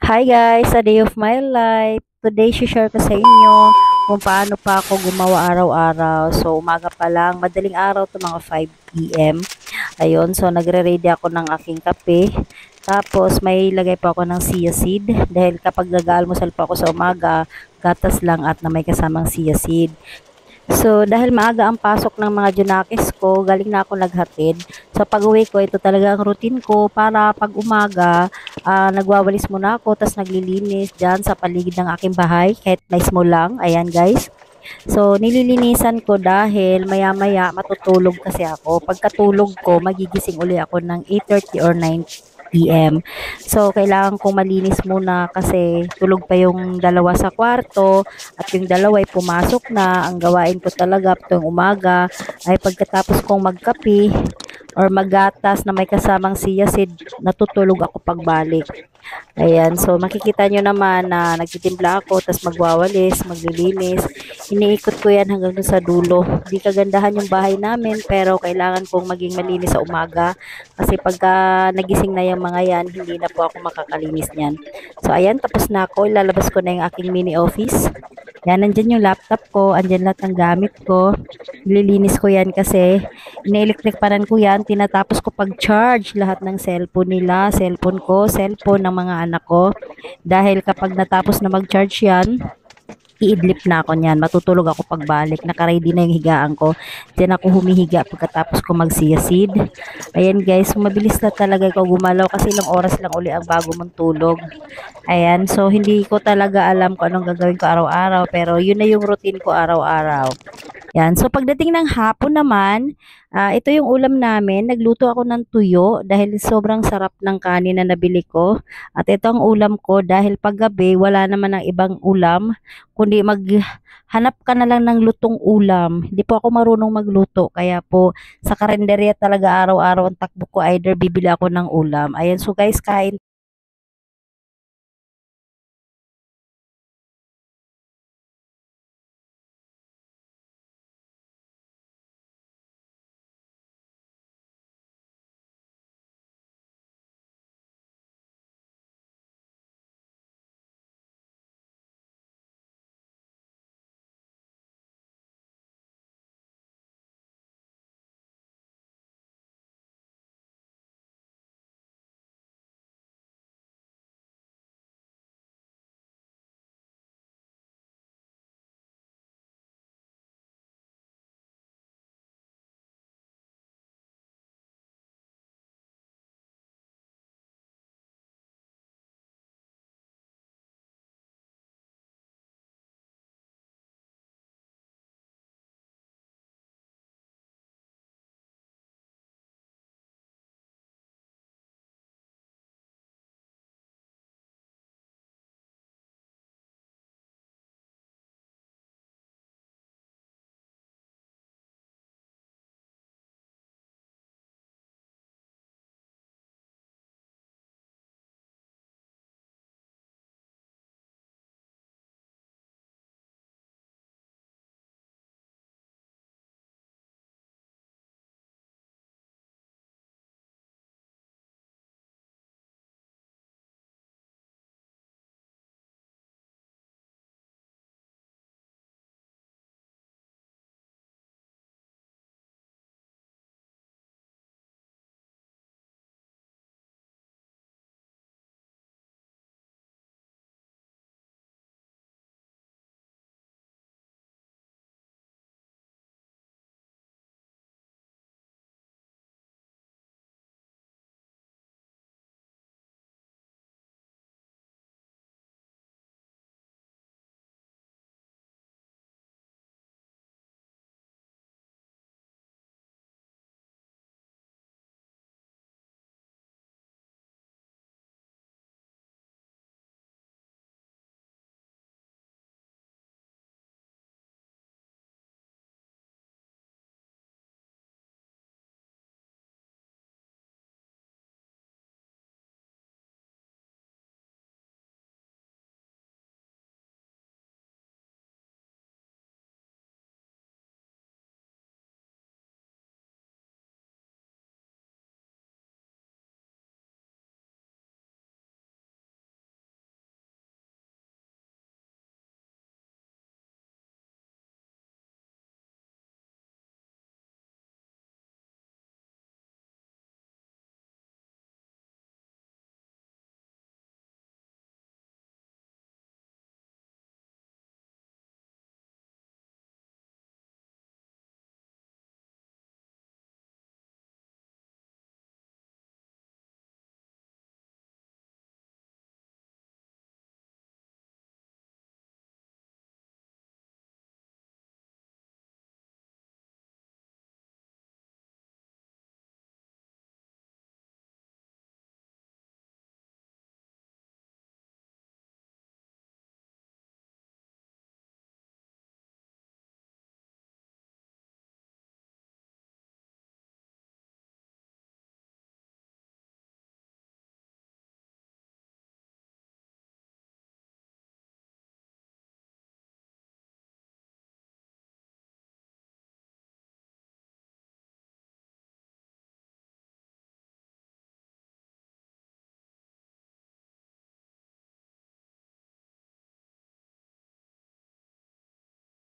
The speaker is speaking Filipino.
Hi guys, a day of my life. Today, share ko sa inyo kung paano pa ako gumawa araw-araw. So, umaga pa lang, madaling araw to mga 5 p.m. Ayun, so nagre-ready ako ng aking kape. Tapos, may lagay pa ako ng chia seed. Dahil kapag nag-almusal pa ako sa umaga, gatas lang at na may kasamang chia seed. So, dahil maaga ang pasok ng mga junakis ko, galing na ako naghatid. So, pag-uwi ko, ito talaga ang routine ko para pag umaga, nagwawalis muna ako, tas naglilinis dyan sa paligid ng aking bahay, kahit may small lang. Ayan, guys. So, nililinisan ko dahil maya-maya matutulog kasi ako. Pagkatulog ko, magigising uli ako ng 8:30 or 9 p.m. So, kailangan kong malinis muna kasi tulog pa yung dalawa sa kwarto at yung dalawa ay pumasok na. Ang gawain ko talaga tuwing umaga ay pagkatapos kong magkape or magatas na may kasamang chia seed, natutulog ako pagbalik. Ayan, so makikita nyo naman na nagtitimpla ako, tas magwawalis, maglilinis. Iniikot ko yan hanggang dun sa dulo. Di kagandahan yung bahay namin, pero kailangan kong maging malinis sa umaga. Kasi pagka nagising na yung mga yan, hindi na po ako makakalinis niyan. So ayan, tapos na ako. Ilalabas ko na yung aking mini office. Yan, nandyan yung laptop ko, andyan lahat ng gamit ko. Nililinis ko yan kasi ine-electric paran ko yan, tinatapos ko pag-charge lahat ng cellphone nila, cellphone ko, cellphone ng mga anak ko. Dahil kapag natapos na mag-charge yan, iidlip na ako niyan. Matutulog ako pagbalik. Naka-ready na yung higaan ko. Diyan ako humihiga pagkatapos ko mag-siyasid. Ayan guys, mabilis na talaga ikaw gumalaw kasi ilang oras lang uli ang bago mong tulog. Ayan, so hindi ko talaga alam kung anong gagawin ko araw-araw pero yun na yung routine ko araw-araw. Yan. So, pagdating ng hapon naman, ito yung ulam namin. Nagluto ako ng tuyo dahil sobrang sarap ng kanin na nabili ko. At ito ang ulam ko dahil paggabi wala naman ng ibang ulam, kundi maghanap ka na lang ng lutong ulam. Hindi po ako marunong magluto. Kaya po, sa karinderya talaga araw-araw ang takbo ko, either bibili ako ng ulam. Ayan, so guys, kain